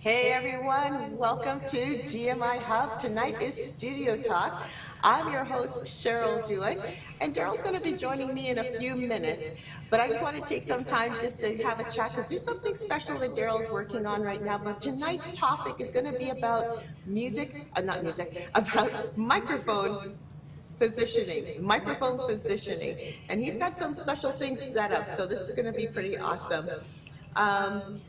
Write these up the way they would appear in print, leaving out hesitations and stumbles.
Hey everyone, welcome to GMIHub. Tonight is Studio Talk. I'm your host, Cheryl Dewitt, and Daryl's going to be joining me in a few minutes. But I just want to take some time just to have a chat because there's something special that Daryl's working on right now. But tonight's topic is going to be about not music, about microphone positioning. And he's got some special things set up, so this is going to be pretty awesome. Um,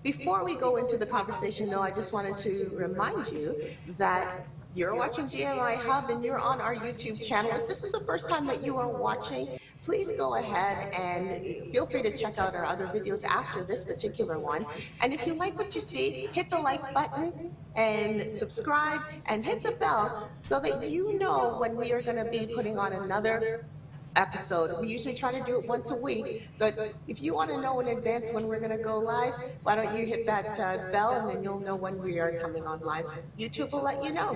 Before we go into the conversation, though, I just wanted to remind you that you're watching GMI Hub and you're on our YouTube channel. If this is the first time that you are watching, please go ahead and feel free to check out our other videos after this particular one. And if you like what you see, hit the like button and subscribe and hit the bell so that you know when we are going to be putting on another episode. We usually try to do it once a week. So if you want to know in advance when we're going to go live, why don't you hit that bell and then you'll know when we are coming on live. YouTube will let you know.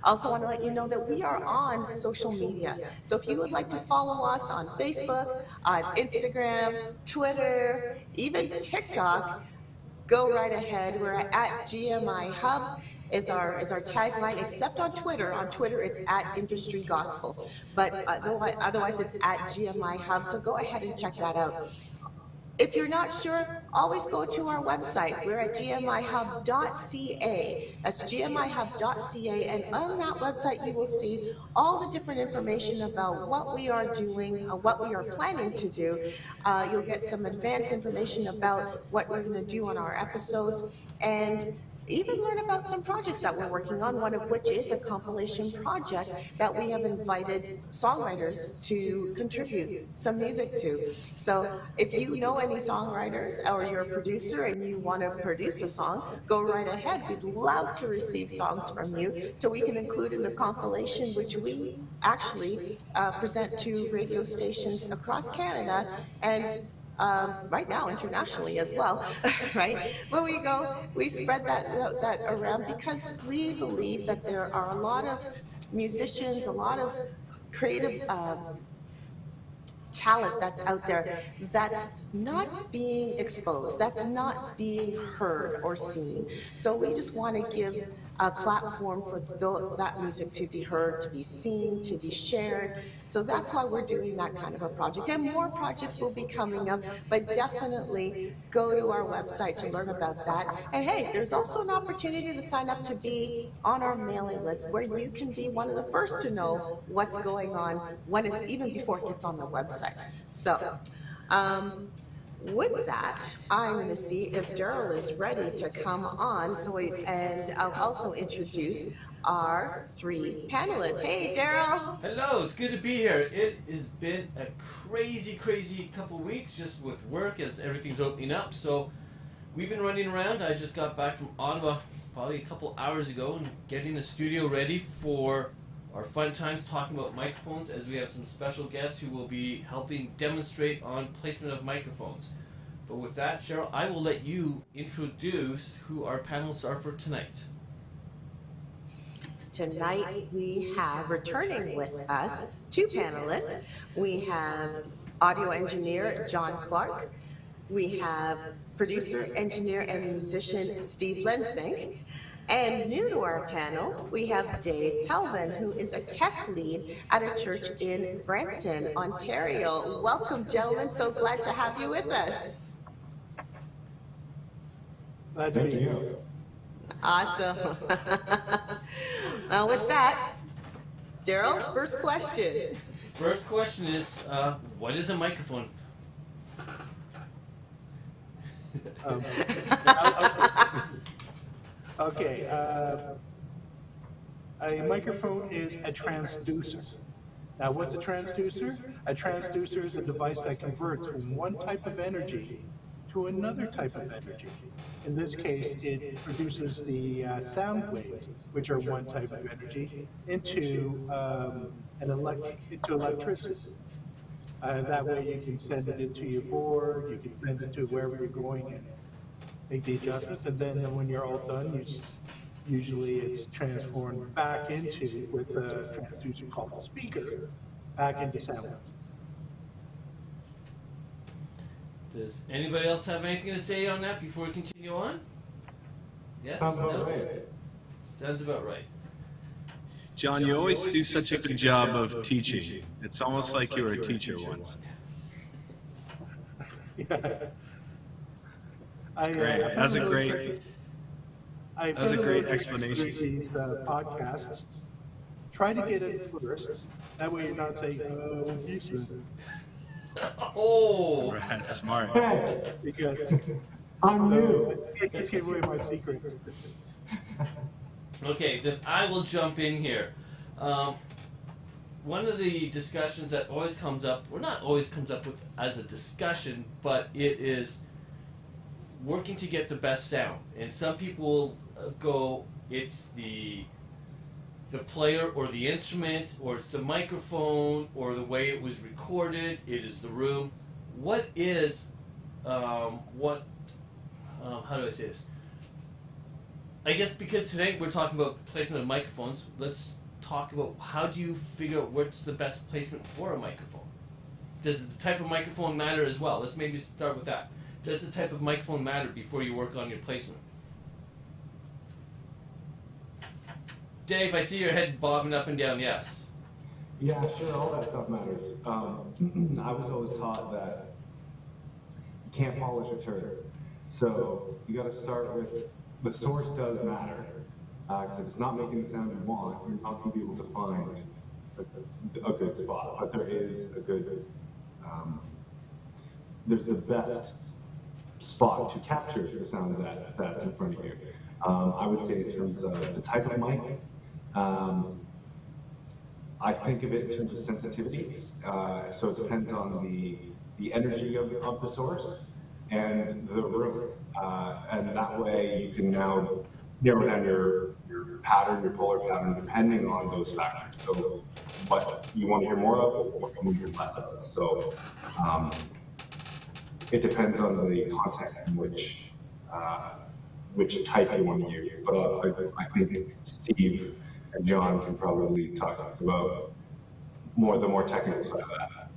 Also want to let you know that we are on social media. So if you would like to follow us on Facebook, on Instagram, Twitter, even TikTok, go right ahead. We're at GMI Hub is our tagline, except on Twitter. On Twitter, it's at Industry Gospel. But otherwise, it's at GMI Hub. So go ahead and check that out. If you're not sure, always go to our website. We're at gmihub.ca. That's gmihub.ca. And on that website, you will see all the different information about what we are doing, what we are planning to do. You'll get some advanced information about what we're going to do on our episodes. And even learn about some projects that we're working on, one of which is a compilation project that we have invited songwriters to contribute some music to. So if you know any songwriters or you're a producer and you want to produce a song, go right ahead. We'd love to receive songs from you so we can include in the compilation, which we actually present to radio stations across Canada and right now internationally as well, right? But we spread that around because we believe that there are a lot of musicians, a lot of creative talent that's out there that's not being exposed, that's not being heard or seen. So we just want to give a platform for that music to be heard, to be seen, to be shared. So that's why we're doing that kind of a project. And more projects will be coming up, but definitely go to our website to learn about that. And hey, there's also an opportunity to sign up to be on our mailing list where you can be one of the first to know what's going on when it's even before it gets on the website. So, with that, I'm going to see if Daryl is ready to come on. And I'll also introduce our three panelists. Hey, Daryl. Hello, it's good to be here. It has been a crazy couple weeks just with work as everything's opening up. So we've been running around. I just got back from Ottawa probably a couple hours ago and getting the studio ready for our fun times talking about microphones, as we have some special guests who will be helping demonstrate on placement of microphones. But with that, Cheryl, I will let you introduce who our panelists are for tonight. Tonight we have returning with us two panelists. We have audio engineer John Clarke. We have producer, engineer, and musician Steve Lensink. And new to our panel, we have Dave Pelvin, who is a tech lead at a church in Brampton, Ontario. Welcome, gentlemen. So glad to have you with us. Glad to be here. Awesome. With that, Daryl, first question. First question is, what is a microphone? Okay, a microphone is a transducer. Now, what's a transducer? A transducer is a device that converts from one type of energy to another type of energy. In this case, it produces the sound waves, which are one type of energy, into electricity. That way you can send it into your board, you can send it to wherever you're going and make the adjustments, and then when you're all done, usually it's transformed back into, with a transducer called a speaker, back into sound waves. Does anybody else have anything to say on that before we continue on? Yes? Sounds about No? right. Sounds about right. John, you always do such a good job of teaching. It's almost like you were a teacher once. Yeah. That's great. That's a great. That was a great explanation. These podcasts. Try to get it first. That way you're not saying, "Oh, you said Oh! Right, smart. it." Because I'm new. it just gave away my secret. Okay, then I will jump in here. One of the discussions that always comes up, or not always comes up with as a discussion, but it is working to get the best sound. And some people will go, it's the player or the instrument, or it's the microphone, or the way it was recorded, it is the room. What is, how do I say this? I guess because today we're talking about placement of microphones, let's talk about how do you figure out what's the best placement for a microphone? Does the type of microphone matter as well? Let's maybe start with that. Does the type of microphone matter before you work on your placement? Dave, I see your head bobbing up and down, yes. Yeah, sure, all that stuff matters. I was always taught that you can't polish a turd. So you got to start with, the source does matter. Because if it's not making the sound you want, you're not going to be able to find a good spot. But there is a good, there's the best spot to capture the sound that's in front of you. I would say in terms of the type of mic, I think of it in terms of sensitivity. So it depends on the energy of the source and the room. And that way you can now narrow down your pattern, your polar pattern, depending on those factors. So what you want to hear more of, or what you want to hear less of. So it depends on the context in which type you want to hear. But I think Steve and John can probably talk about the more technical side of that.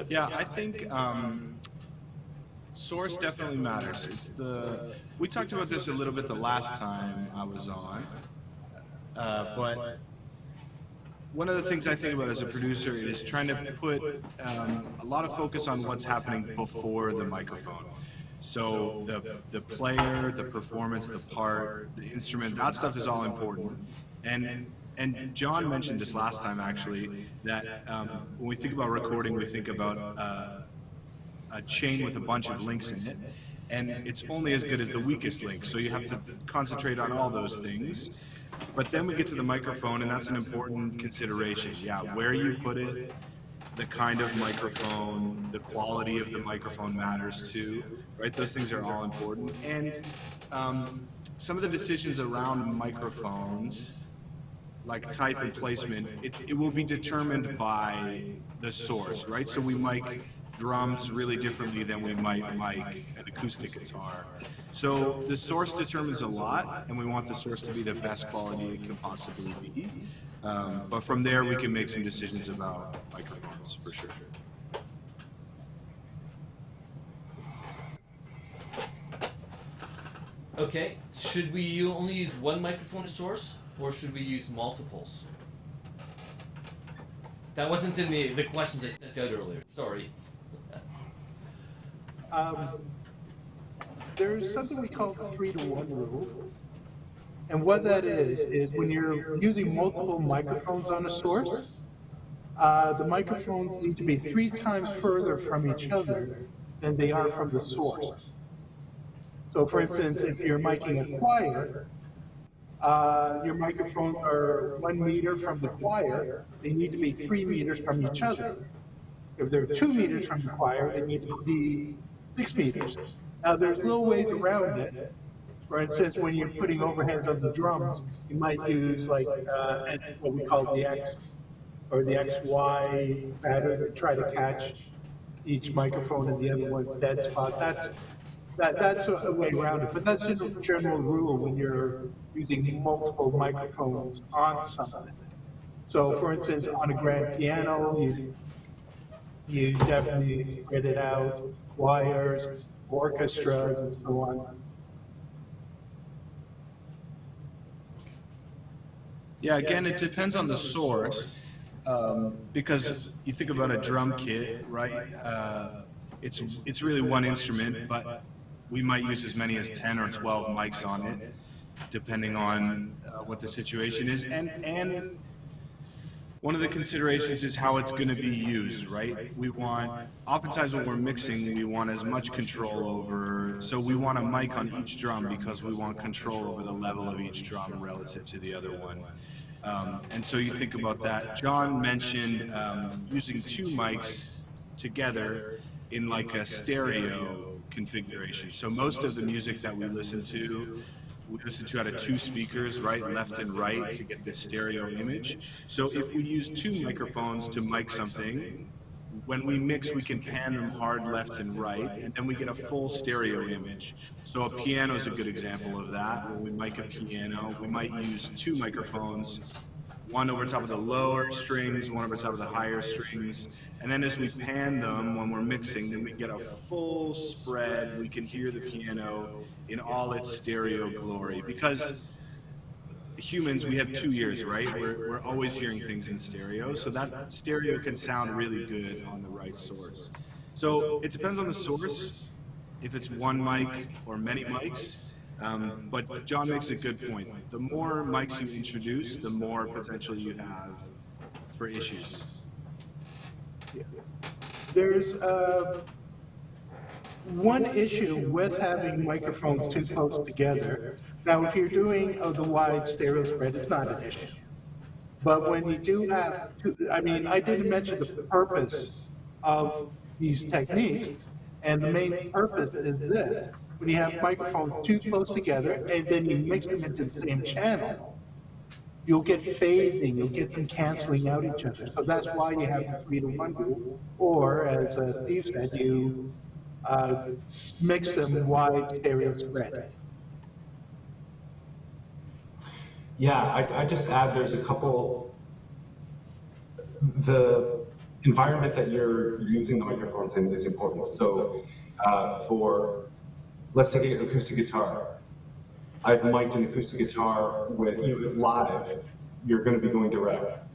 Yeah, I think source definitely matters. We talked about this a little bit the last time I was on, but one of the things I think about as a producer is trying to put a lot of focus on what's happening before the microphone. So the player, the performance, the part, the instrument, that stuff is all important. And John mentioned this last time actually, that when we think about recording, we think about a chain with a bunch of links in it, and it's only as good as the weakest link. So you have to concentrate on all those things. But then we get to the microphone, and that's an important consideration. Yeah, where you put it, the kind of microphone, the quality of the microphone matters too, right? Those things are all important. And some of the decisions around microphones, like type and placement, it will be determined by the source, right? So we mic drums really differently than we might mic an acoustic guitar. So the source determines a lot, and we want the source to be the best quality it can possibly be. But from there, we can make some decisions about microphones, for sure. Okay, should we only use one microphone source, or should we use multiples? That wasn't in the questions I sent out earlier, sorry. There's something we call the 3-to-1 rule. And what that is when you're using multiple microphones on a source, the microphones need to be 3 times further from each other than they are from the source. So for instance, if you're miking a choir, your microphones are 1 meter from the choir, they need to be 3 meters from each other. If they're 2 meters from the choir, they need to be 6 meters. Now there's little ways around it. For instance, when you're putting overheads on the drums, you might use like what we call the X or the XY pattern to try to catch each microphone in the other one's dead spot. That's a way around it, but that's just a general rule when you're using multiple microphones on something. So for instance, on a grand piano, You definitely spread it out, choirs, orchestras, and so on. Yeah, again, it depends on the source, because you think about a drum kit, right? It's really one instrument, but we might use as many as 10 or 12 mics on it, depending on what the situation is. And one of the considerations is how it's going to be used, right? Oftentimes when we're mixing, we want as much control over, so we want a mic on each drum because we want control over the level of each drum relative to the other one. And so you think about that. John mentioned using two mics together in like a stereo configuration. So most of the music that we listen to out of two speakers, right, left and right, to get this stereo image. So if we use two microphones to mic something, when we mix, we can pan them hard left and right, and then we get a full stereo image. So a piano is a good example of that. When we mic a piano, we might use two microphones, one over top of the lower strings, one over top of the higher strings. And then as we pan them when we're mixing, then we get a full spread. We can hear the piano in all its stereo glory. Because humans, we have 2 ears, right? We're always hearing things in stereo. So that stereo can sound really good on the right source. So it depends on the source, if it's one mic or many mics. But John makes a good point. The more mics you introduce, the more potential you have for issues. There's one issue with having microphones too close together. Now, if you're doing the wide stereo spread, it's not an issue. But when you do have two, I mean, I didn't mention the purpose of these techniques, and the main purpose is this. When you have microphones too close together and then you mix them into the same channel, you'll get phasing, you'll get them canceling out each other. So that's why you have the 3-to-1 rule, or as Steve said, you mix them wide stereo spread. Yeah, I just add there's a couple, the environment that you're using the microphones in is important. So let's take an acoustic guitar. I've mic'd an acoustic guitar with, live, you're going to be going direct.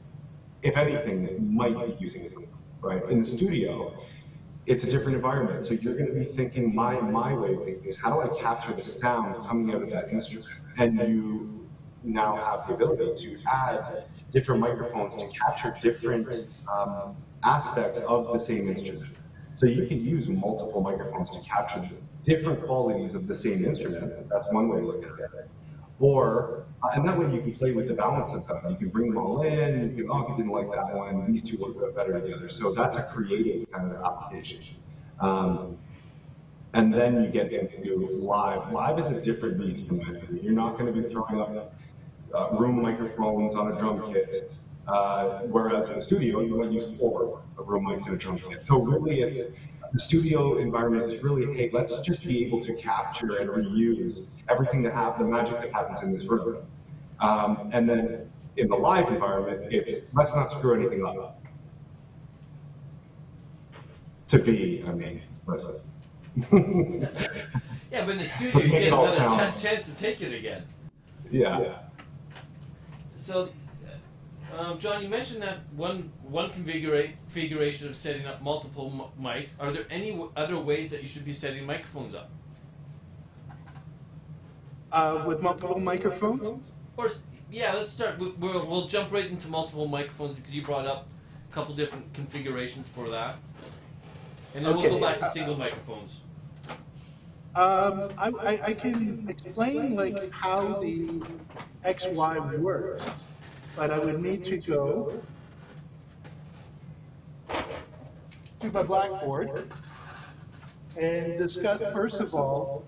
If anything, you might be using something, right? In the studio, it's a different environment. So you're going to be thinking, my way of thinking is, how do I capture the sound coming out of that instrument? And you now have the ability to add different microphones to capture different aspects of the same instrument. So you can use multiple microphones to capture different qualities of the same instrument. That's one way to look at it. Or, and that way you can play with the balance of them. You can bring them all in, you can, oh, you didn't like that one, these two work better together. So that's a creative kind of application. And then you get into live. Live is a different beast in my opinion. You're not going to be throwing up room microphones on a drum kit, whereas in the studio, you might use 4 room mics in a drum kit. So really it's, the studio environment is really, hey, let's just be able to capture and reuse everything the magic that happens in this room. And then in the live environment, it's let's not screw anything up. Listen. Yeah, but in the studio, you get another chance to take it again. Yeah. So, John, you mentioned that one configuration of setting up multiple mics. Are there any other ways that you should be setting microphones up? With multiple microphones? Or yeah, let's start. We'll jump right into multiple microphones because you brought up a couple different configurations for that, and then we'll go back to single microphones. I can explain like how the XY works, but I would need to go to my blackboard and discuss first of all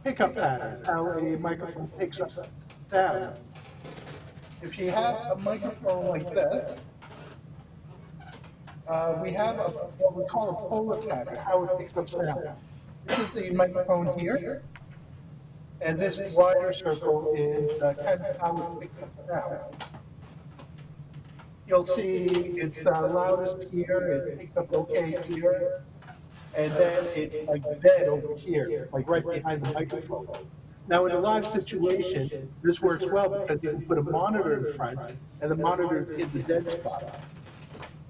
pickup patterns, how a microphone picks up sound. If you have a microphone like this, we have what we call a polar pattern, how it picks up sound. This is the microphone here, and this wider circle is kind of how it picks up sound. you'll see it's loudest here, it picks up okay here, and then it's like dead over here, like right behind the microphone. Now, in a live situation, this works well because you can put a monitor in front, and the monitor is in the dead spot.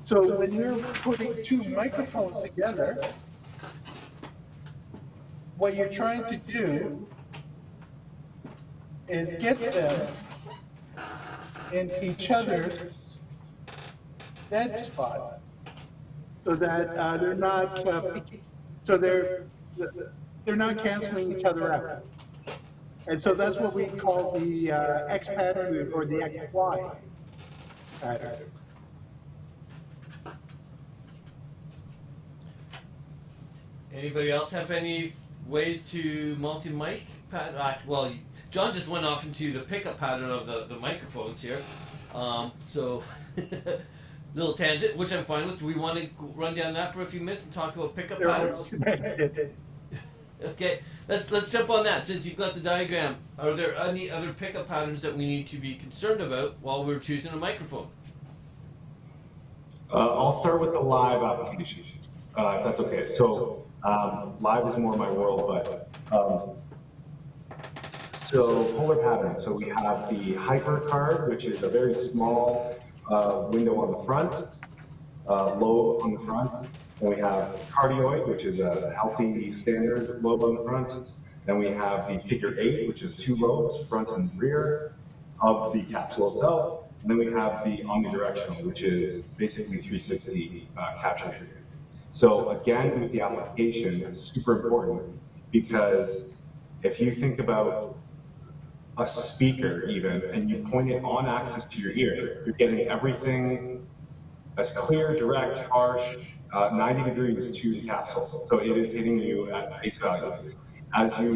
So when you're putting two microphones together, what you're trying to do is get them in each other's dead spot, so that they're not so they're not canceling each other out. And so that's what we call the X pattern or the XY pattern. Anybody else have any ways to multi-mic pattern? Well, John just went off into the pickup pattern of the microphones here. So, little tangent, which I'm fine with. Do we want to run down that for a few minutes and talk about pickup patterns? Okay, let's jump on that. Since you've got the diagram, are there any other pickup patterns that we need to be concerned about while we're choosing a microphone? I'll start with the live application, if that's okay. So live is more my world, but so polar patterns. So we have the hyper card, which is a very small window on the front, lobe on the front. Then we have cardioid, which is a healthy standard lobe on the front. Then we have the figure 8, which is 2 lobes, front and rear of the capsule itself. And then we have the omnidirectional, which is basically 360 capture. So again, with the application, it's super important because if you think about a speaker even, and you point it on axis to your ear, you're getting everything as clear, direct, harsh, 90 degrees to the capsule. So it is hitting you at face value. As you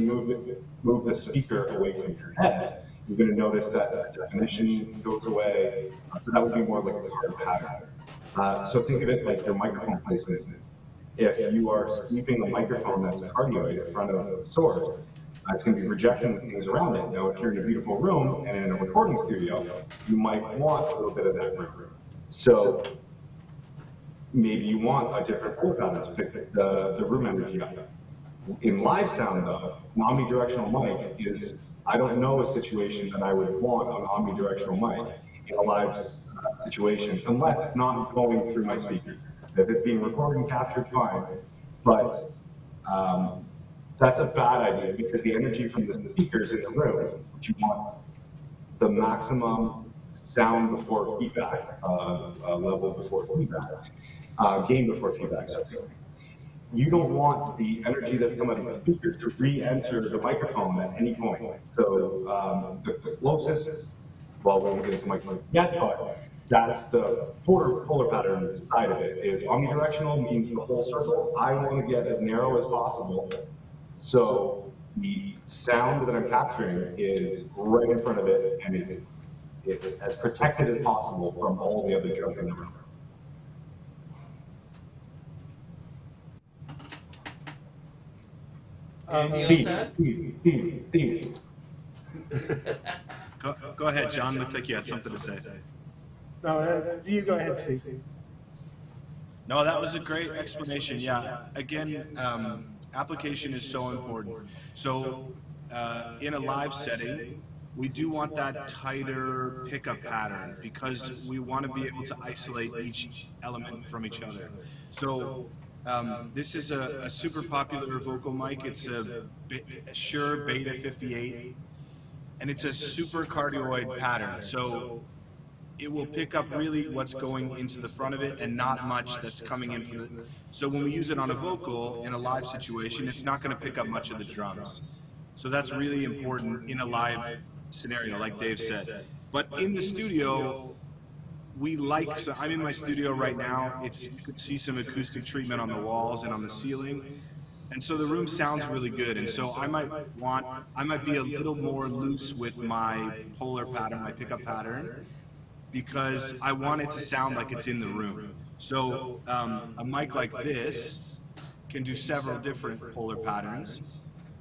move the speaker away from your head, you're going to notice that the definition goes away. So that would be more like a hard pattern. So think of it like your microphone placement. If you are sweeping a microphone that's cardioid in front of the source, it's going to be rejecting the things around it. Now, if you're in a beautiful room and in a recording studio, you might want a little bit of that room. So maybe you want a different flow pattern to pick the room energy up. In live sound, though, an omnidirectional mic is, I don't know a situation that I would want an omnidirectional mic in a live situation, unless it's not going through my speakers. If it's being recorded and captured, fine. But that's a bad idea because the energy from the speakers in the room, which you want the maximum sound before feedback, level before feedback, gain before feedback, sorry. You don't want the energy that's coming out of the speakers to re-enter the microphone at any point. So the closest, well, we won't get into microphone yet, but that's the polar pattern side of it. Is omnidirectional means the whole circle. I want to get as narrow as possible, so the sound that I'm capturing is right in front of it, and it's as protected as possible from all the other junk in the room. Anything else to Steve. Go ahead, John. Looked like you had something to say. No, you go ahead, Steve. No, that was a great explanation. Yeah, again, application is so important. So in a live setting, we do want that tighter pickup pattern because we want to be able to isolate each element from each other. So this is a super popular vocal mic. It's a Shure Beta 58, and it's a super cardioid pattern. So it will pick up really what's going into the front of it and not much that's coming in from the... So when we use it on a vocal in a live situation, it's not going to pick up much of the drums. So that's really important in a live scenario, like Dave said. But in the studio, we like... So I'm in my studio right now. You could see some acoustic treatment on the walls and on the ceiling. And so the room sounds really good. And so I might be a little more loose with my polar pattern, my pickup pattern, because I want it to sound like it's in the room. So a mic like this can do several different polar patterns.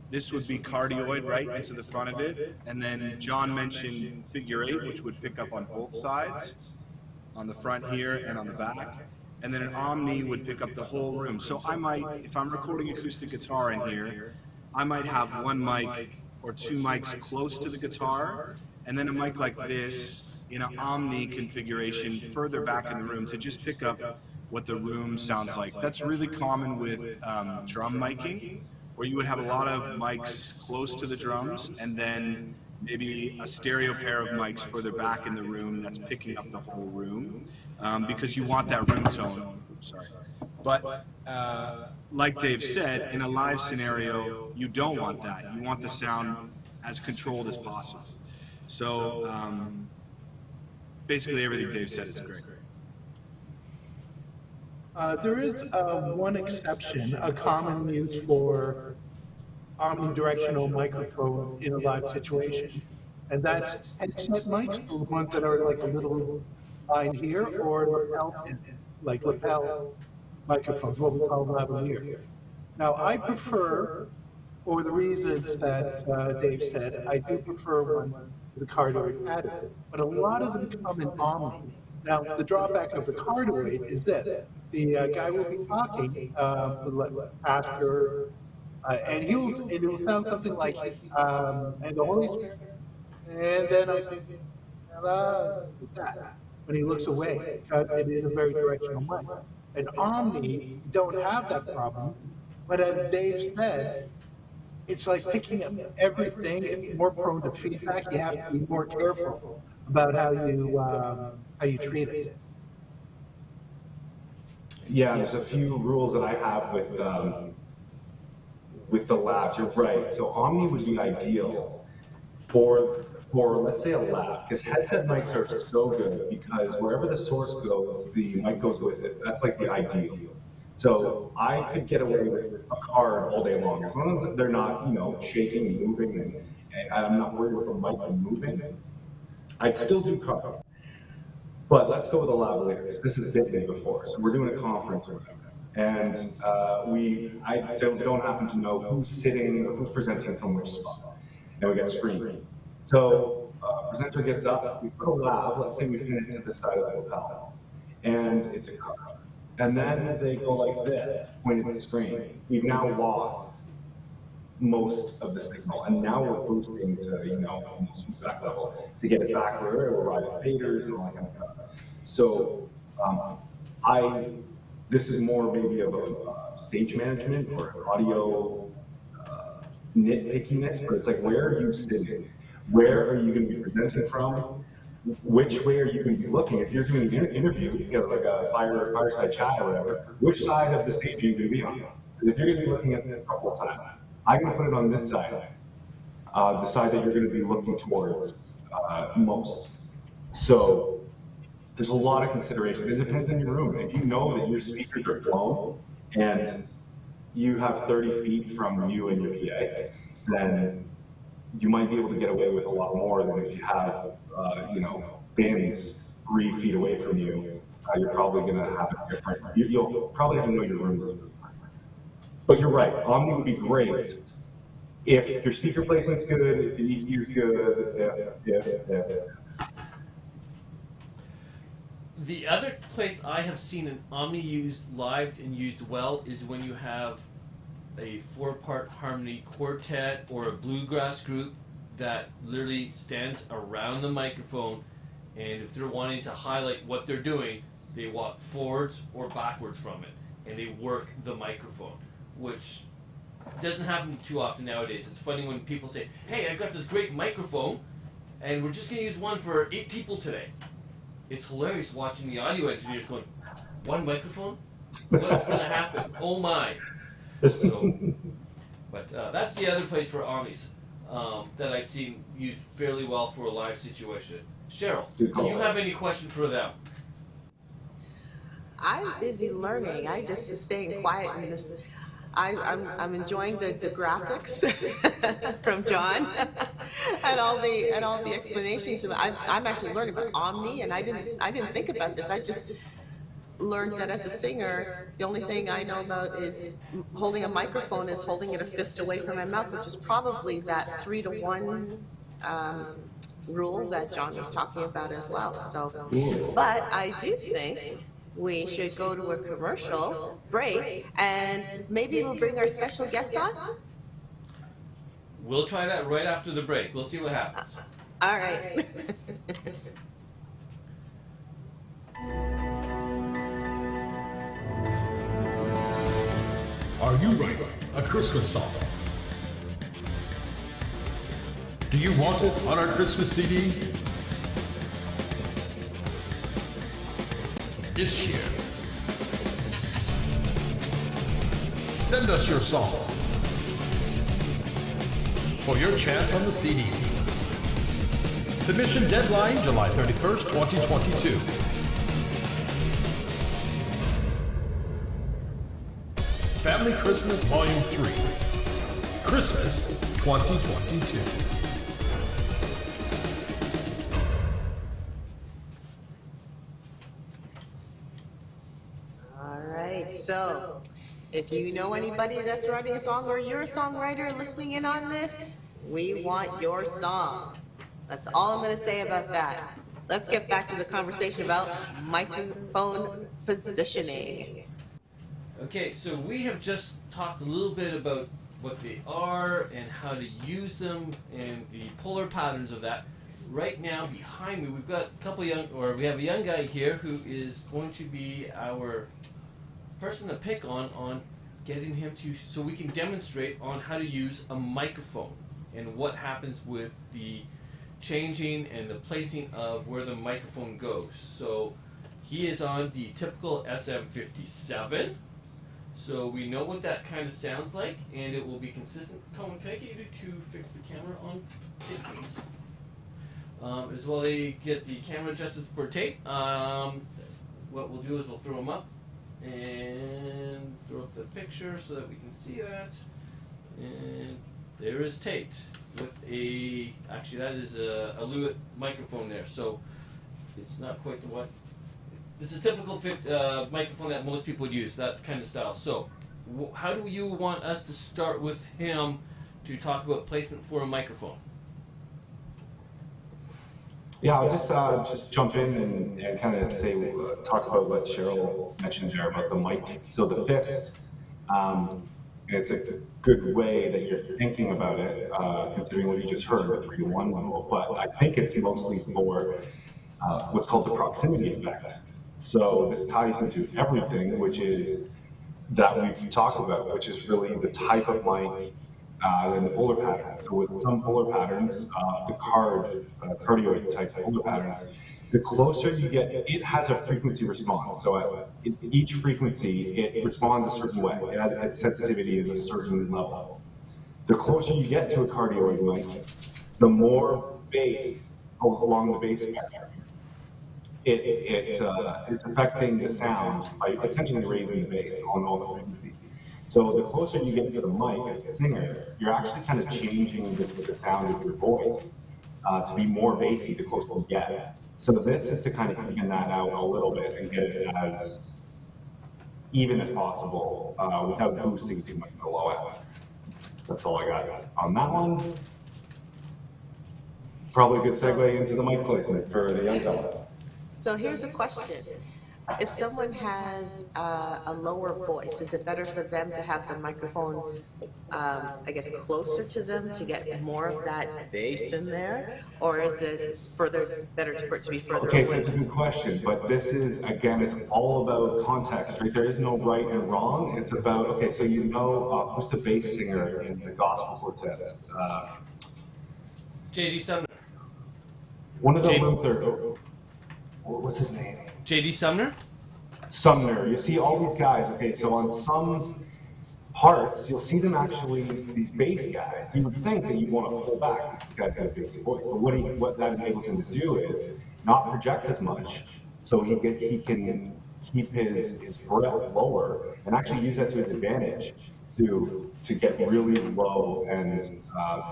This would be cardioid right into the front of it. And then John mentioned figure 8, which would pick up on both sides. on the front here and on the back. And then an Omni would pick up the whole room. So I might, if I'm recording acoustic guitar in here, I might have one mic or two mics close to the guitar, and then a mic like this in an Omni configuration further back in the room to just pick up what the room sounds like. That's really common with drum miking, where you would have a lot of mics close to the drums, and then maybe a stereo pair of mics further back in the room that's picking up the whole room, because you want that room tone. Sorry. But like Dave said, in a live scenario, you don't want that. You want the sound as controlled as possible. So basically everything Dave said is great. There is one exception, a common use for omnidirectional microphone in a live situation, and that's headset mics, the ones that are like a little line here, or lapel pin, like lapel microphones, what we call lavalier. Now, I prefer, for the reasons that Dave said, I do prefer one with a cardioid added, but a lot of them come in Omni. Now, the drawback of the cardioid is this. The guy will be talking after, and it'll sound something like, and the Holy Spirit, and then I think, that, when he looks away, because it is a very directional way. And Omni don't have that problem, but as Dave said, it's like picking up everything. It's more prone to feedback. You have to be more careful about how you treat it. Yeah, there's a few rules that I have with the labs. You're right. So Omni would be ideal for let's say a lab, because headset mics are so good because wherever the source goes, the mic goes with it. That's like the ideal. So I could get away with a card all day long as long as they're not, shaking and moving, and I'm not worried with the mic moving. I'd still do card. But let's go with a lavalier, because this has been me before. So we're doing a conference or whatever, and I don't happen to know who's sitting or who's presenting from which spot, and we get screens. So presenter gets up, we put a lav, let's say we pin it to the side of the lapel, and it's a card. And then they go like this, pointed at the screen. We've now lost most of the signal, and now we're boosting to almost feedback level to get it back where it will ride the faders and all that kind of stuff. So this is more maybe of a stage management or audio nitpickiness, but it's like, where are you sitting? Where are you going to be presenting from? Which way are you going to be looking? If you're doing an interview, like a fireside chat or whatever, which side of the stage are you going to be on? If you're going to be looking at it a couple of times, I'm going to put it on this side, the side that you're going to be looking towards most. So there's a lot of considerations. It depends on your room. If you know that your speakers are flown and you have 30 feet from you and your PA, then you might be able to get away with a lot more than if you have, bins 3 feet away from you. You're probably going to have a different, you'll probably have to know your room. But you're right, Omni would be great if your speaker placement's good, if the EQ is good, if. The other place I have seen an Omni used live and used well is when you have a 4-part harmony quartet or a bluegrass group that literally stands around the microphone, and if they're wanting to highlight what they're doing, they walk forwards or backwards from it, and they work the microphone, which doesn't happen too often nowadays. It's funny when people say, hey, I got this great microphone, and we're just going to use one for 8 people today. It's hilarious watching the audio engineers going, one microphone? What's going to happen? Oh my. So, but that's the other place for Omnis that I've seen used fairly well for a live situation. Cheryl, do you have any question for them? I'm busy learning. I just staying quiet in this. I'm enjoying the graphics from John and all the explanations. I'm actually learning about Omni, and I didn't think about this. I just learned that as a singer, the only thing I know about is holding a microphone is holding it a fist away from my mouth, which is probably that 3-to-1 rule that John was talking about as well. So, Cool. but I do think we should go to a commercial break, and maybe we'll bring our special guests on. We'll try that right after the break. We'll see what happens. All right. Are you writing a Christmas song? Do you want it on our Christmas CD? This year, send us your song for your chance on the CD. Submission deadline July 31st, 2022. Family Christmas Volume 3. Christmas 2022. All right. So, if you know anybody that's writing a song, or you're a songwriter listening in on this, we want your song. That's all I'm going to say about that. Let's get back to the conversation about microphone positioning. Okay, so we have just talked a little bit about what they are and how to use them and the polar patterns of that. Right now, behind me, we've got a couple we have a young guy here who is going to be our person to pick on getting him to, so we can demonstrate on how to use a microphone and what happens with the changing and the placing of where the microphone goes. So he is on the typical SM57. So we know what that kind of sounds like, and it will be consistent. Colin, can I get you to fix the camera on tape, please? As well, they get the camera adjusted for tape. What we'll do is we'll throw them up and throw up the picture so that we can see that. And there is Tate with actually that is a Lewitt microphone there. So it's not quite the what. It's a typical microphone that most people would use, that kind of style. So, how do you want us to start with him to talk about placement for a microphone? Yeah, I'll just jump in and kind of talk about what Cheryl mentioned there about the mic. So the fist, it's a good way that you're thinking about it, considering what you just heard, the 3-to-1 rule. But I think it's mostly for what's called the proximity effect. So this ties into everything, which is that we've talked about, which is really the type of mic and the polar patterns. So with some polar patterns, the cardioid type polar patterns, the closer you get, it has a frequency response. So at each frequency, it responds a certain way. Its sensitivity is a certain level. The closer you get to a cardioid mic, the more bass along the bass spectrum. It's affecting the sound by essentially raising the bass on all the frequencies. So the closer you get to the mic as a singer, you're actually kind of changing the sound of your voice to be more bassy the closer you get. So this is to kind of even that out a little bit and get it as even as possible without boosting too much below it. That's all I got on that one. Probably a good segue into the mic placement for the young fella. So here's a question. If someone has a lower voice, is it better for them to have the microphone, I guess, closer to them to get more of that bass in there? Or is it better for it to be further away? Okay, so it's a good question, but this is, again, it's all about context, right? There is no right and wrong. It's about, okay, so you know, who's the bass singer in the gospel quartets? J.D. Sumner. One of the Luther, what's his name? J.D. Sumner? Sumner. You see all these guys, okay, so on some parts, you'll see them actually, these bass guys. You would think that you'd want to pull back. This guy's got a bass voice. But what that enables him to do is not project as much, so he can keep his breath lower and actually use that to his advantage to get really low, and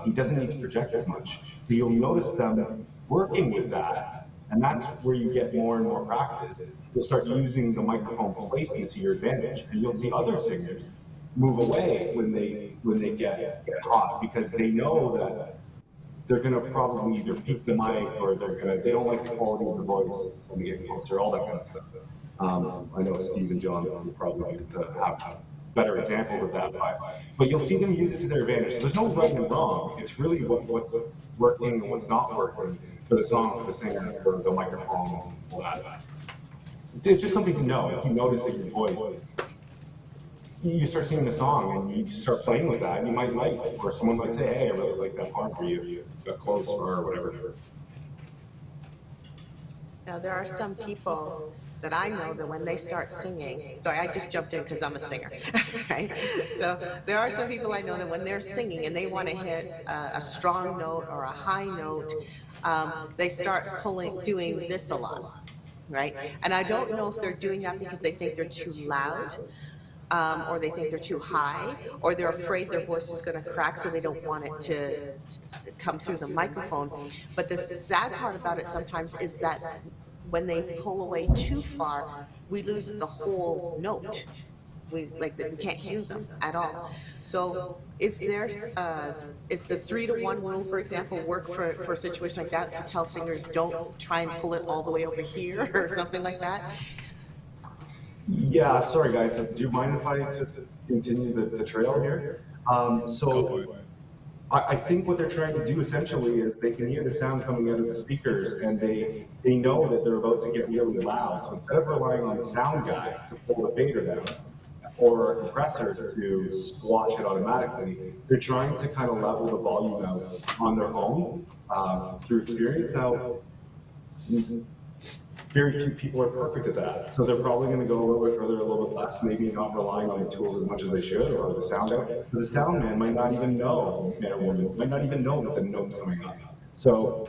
he doesn't need to project as much. So you'll notice them working with that. And that's where you get more and more practice. You'll start using the microphone placement to your advantage, and you'll see other singers move away when they get hot, because they know that they're going to probably either peak the mic or they don't like the quality of the voice when they get closer, all that kind of stuff. I know Steve and John will probably have better examples of that, but you'll see them use it to their advantage. So there's no right and wrong. It's really what's working and what's not working for the song, for the singer, for the microphone, all that. It's just something to know. If you notice that your voice, you start singing the song and you start playing with that, and you might like it, or someone might say, hey, I really like that part for you. You got close or whatever. Now, there are some people that I know that when they start singing, sorry, I just jumped in because I'm a singer, right? So there are some people I know that when they're singing and they want to hit a strong note or a high note, they start doing this a lot, right? And I don't know if they're doing that because they think they're too loud, or they think they're too high, or they're afraid their voice is going to crack, so they don't want it to come through the microphone. But the sad part about it sometimes is that when they pull away too far, we lose the whole note. We can't hear them at all. So is the 3-to-1 rule, for example, work for a situation like that, to tell singers don't try and pull it all the way over here or something like that? Yeah, sorry guys, do you mind if I just continue the trail here? So I think what they're trying to do essentially is they can hear the sound coming out of the speakers, and they know that they're about to get really loud. So instead of relying on the sound guy to pull the fader down, or a compressor to squash it automatically, they're trying to kind of level the volume out on their own through experience. Now, very few people are perfect at that. So they're probably going to go a little bit further, a little bit less, maybe not relying on the tools as much as they should, or the sound out. But the sound man might not even know, man or woman, might not even know that the note's coming up. So,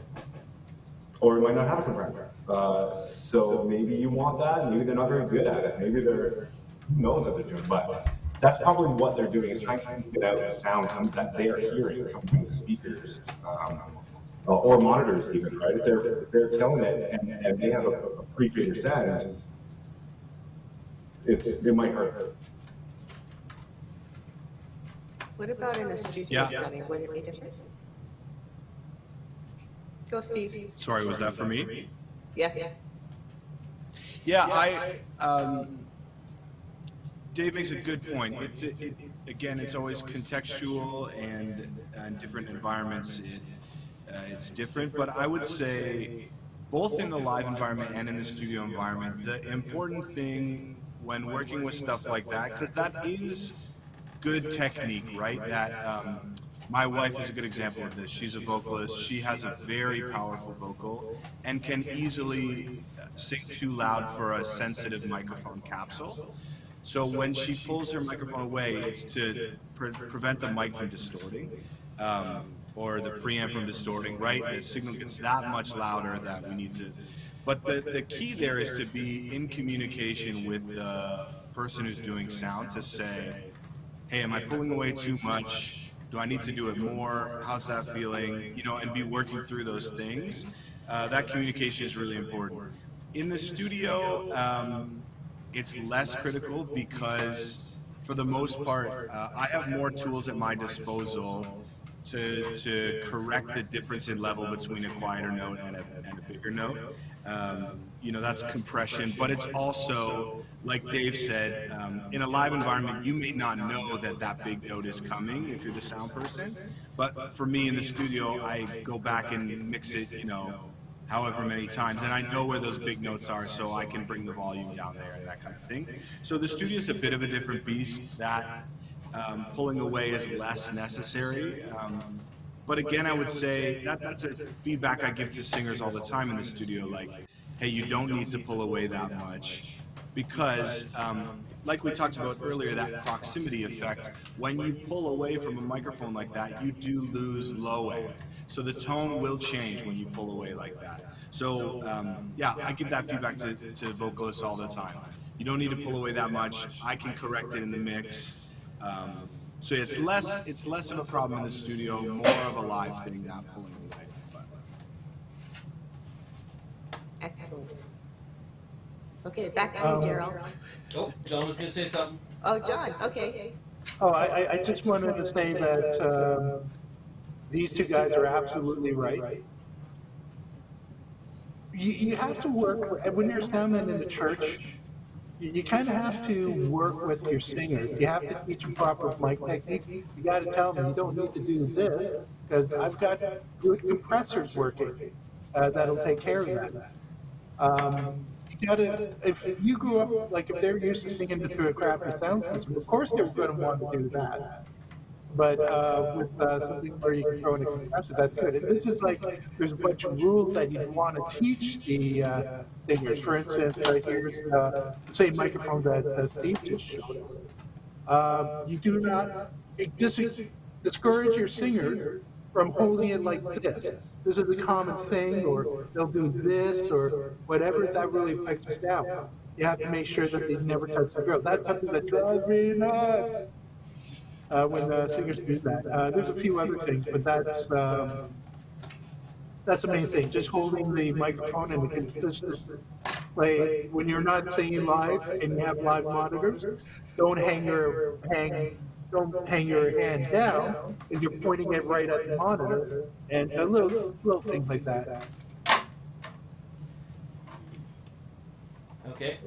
or it might not have a compressor. So maybe you want that, maybe they're not very good at it. Maybe they're, who knows what they're doing, but that's probably what they're doing, is trying to get out the sound that they are hearing coming from the speakers. Or monitors even, right? If they're killing it and they have a pre-fader send, it might hurt. What about in a studio setting? Would it be different? Go, Steve. Sorry, was that for me? Yes. Yeah, Dave makes a good point. Again, it's always contextual, and different environments. It's different, but I would say both in the live environment and in the studio environment, the important thing when working with stuff like that, because that is good technique, right? That my wife is a good example of this. She's a vocalist. She has a very powerful vocal and can easily sing too loud for a sensitive microphone capsule. So when she pulls her microphone away, it's to prevent the mic from distorting. Or the preamp from distorting, right? The signal gets that much louder that we need to. But the key there is to be in communication with the person who's doing sound to say, hey, am I pulling away too much? Do I need to do it more? How's that feeling? You know, and be working through those things. That communication is really important. In the studio, it's less critical because, for the most part, I have more tools at my disposal to correct the difference in level between a quieter note and a bigger note. You know, that's compression, but it's also, like Dave said, in a live environment, you may not know that that big note is coming if you're the sound person. But for me in the studio, I go back and mix it, you know, however many times, and I know where those big notes are, so I can bring the volume down there and that kind of thing. So the studio is a bit of a different beast. That pulling away is less necessary. But again, I would say that's a feedback I give to singers all the time in the studio, like, hey, you don't need to pull away that much, because like we talked about earlier, that proximity effect, when you pull away from a microphone like that, you do lose low end. So the tone will change when you pull away like that. So yeah, I give that feedback to vocalists all the time. You don't need to pull away that much. I can correct it in the mix. So it's less of a problem in the studio, more of a live thing, not pulling away. But. Excellent. Okay, back to you, Daryl. Oh, John was going to say something. Oh, John, okay. Oh, I just wanted to say that these two guys are absolutely right. You have to work, when you're a soundman in the church, you kind of have to work with your singers. You have to teach them proper mic techniques. You got to tell them you don't need to do this because I've got good compressors working that'll take care of that. You gotta, if you grew up, like if they're used to singing through a crappy sound system, of course they're going to want to do that. But with something where you can throw in a compressor, that's good. And this is like, there's a bunch of rules that you want to teach the singers. For instance, here's the same microphone that Steve just showed us. You do not discourage your singer from holding it like this. This is a common thing, or they'll do this, or whatever. That really affects the sound. You have to make sure that they never touch the throat. That's something that drives me nuts. When singers do that. There's a few other things, but that's the main thing. Just holding the microphone in a consistent play. When you're not singing live and you have live monitors, don't hang your hand down, and you're pointing it right at the monitor, and little things like that. Okay.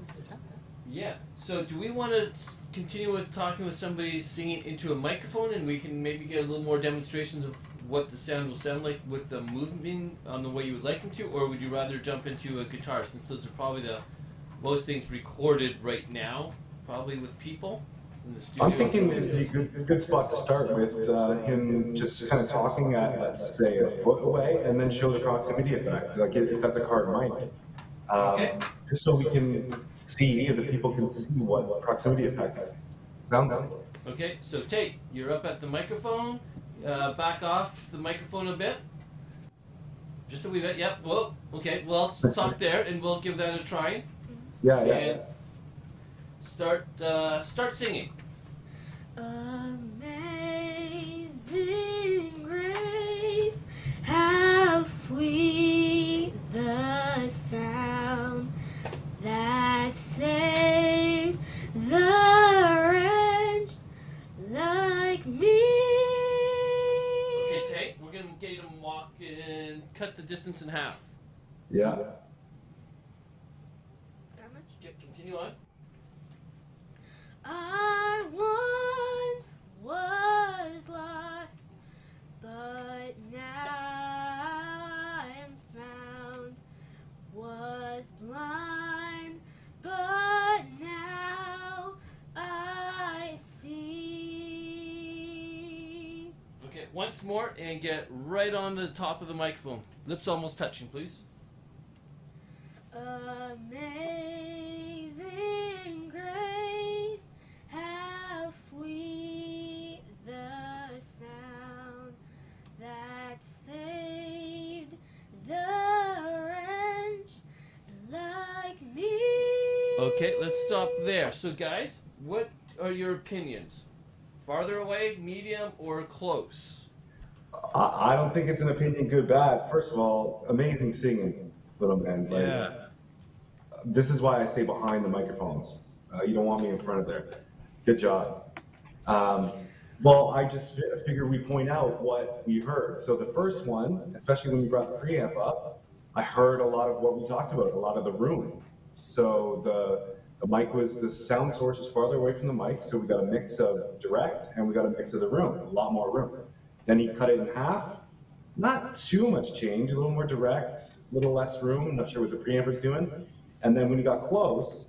Yeah. So do we want to continue with talking with somebody singing into a microphone, and we can maybe get a little more demonstrations of what the sound will sound like with them moving on the way you would like them to, or would you rather jump into a guitar, since those are probably the most things recorded right now, probably with people in the studio? I'm thinking it'd be a good spot to start with him just kind of talking at, let's say, a foot away, and then show the proximity effect, like if that's a card mic. Okay. Just so we can see, if the people can see what proximity effect sounds like. Okay, so Tate, you're up at the microphone. Back off the microphone a bit. Just a wee bit, yep. Well, okay, well, stop there, and we'll give that a try. Yeah. And start singing. Amazing grace, how sweet the sound that saved the wretch like me. Okay, Tate, we're going to get him walk and cut the distance in half. Yeah. How much? Continue on. I once was lost, but now I'm found. Was blind, but now I see. Okay, once more, and get right on the top of the microphone. Lips almost touching, please. Amazing grace, how sweet the sound that saved the wretch like me. Okay, let's stop there. So guys, what are your opinions? Farther away, medium, or close? I don't think it's an opinion good, bad. First of all, amazing singing, little man. Like, Yeah. This is why I stay behind the microphones. You don't want me in front of there. Good job. Well, I just figure we point out what we heard. So the first one, especially when you brought the preamp up, I heard a lot of what we talked about, a lot of the room. So the mic was, the sound source was farther away from the mic, so we got a mix of direct and we got a mix of the room, a lot more room. Then he cut it in half. Not too much change, a little more direct, a little less room. I'm not sure what the preamp was doing. And then when he got close,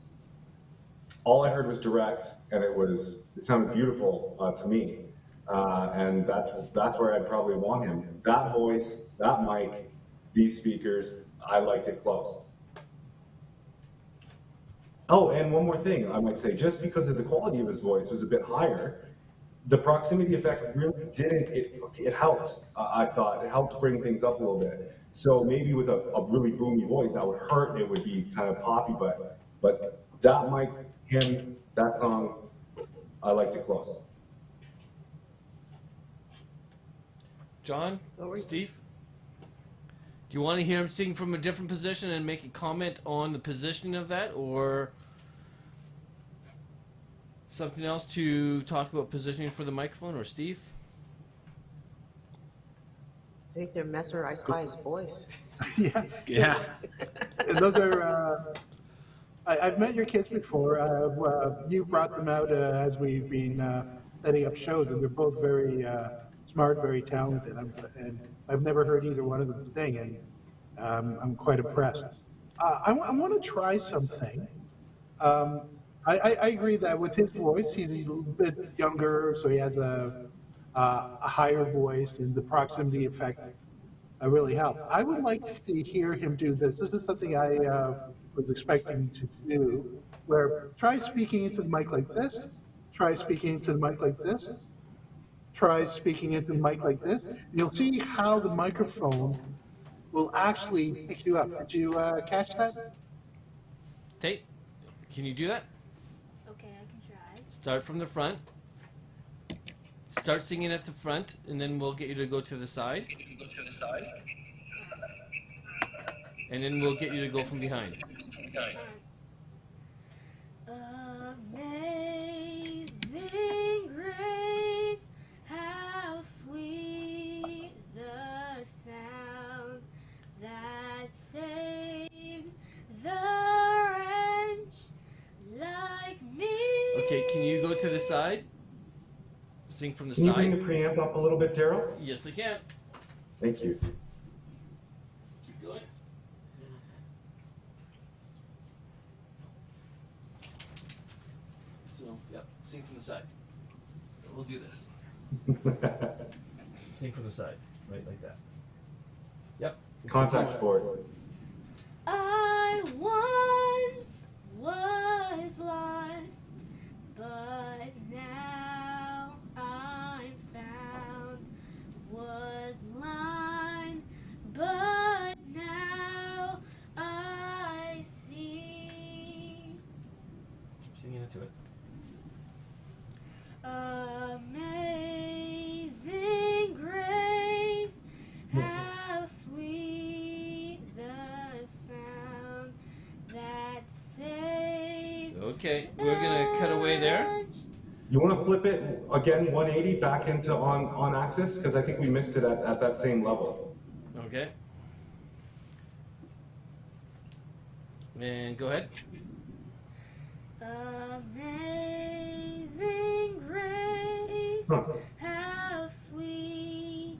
all I heard was direct, and it sounded beautiful to me. And that's where I'd probably want him. That voice, that mic, these speakers, I liked it close. Oh, and one more thing I might say, just because of the quality of his voice was a bit higher, the proximity effect really didn't, it helped, I thought. It helped bring things up a little bit. So maybe with a really boomy voice, that would hurt, it would be kind of poppy, but that mic, him, that song, I liked it close. John? Steve? Do you want to hear him sing from a different position and make a comment on the positioning of that, or something else to talk about positioning for the microphone, or Steve? think they're mesmerized by his voice. Yeah. Yeah. And those are, I've met your kids before. You brought them out as we've been setting up shows, and they're both very smart, very talented. And I've never heard either one of them sing, and I'm quite impressed. I want to try something. I agree that with his voice, he's a little bit younger, so he has a higher voice, and the proximity effect really helped. I would like to hear him do this. This is something I was expecting to do, where try speaking into the mic like this, try speaking into the mic like this, try speaking into the mic like this, and you'll see how the microphone will actually pick you up. Did you catch that? Tate, can you do that? Okay, I can try. Start from the front. Start singing at the front, and then we'll get you to go to the side. And then we'll get you to go from behind. Amazing grace, how sweet the sound that saved the wretch like me. Okay, can you go to the side? Sing from the Can you side. bring the preamp up a little bit, Daryl? Yes, I can. Thank you. Keep going. So, yep, sing from the side. So we'll do this. Sing from the side, right like that. Yep. Contact sport. I once was lost, but now I'm found. Was blind, but now I see. Singing into it. Amazing grace, how sweet the sound that saved. Okay, we're gonna cut away there. You want to flip it again 180 back into on axis? Because I think we missed it at that same level. Okay. And go ahead. Amazing grace, Huh. how sweet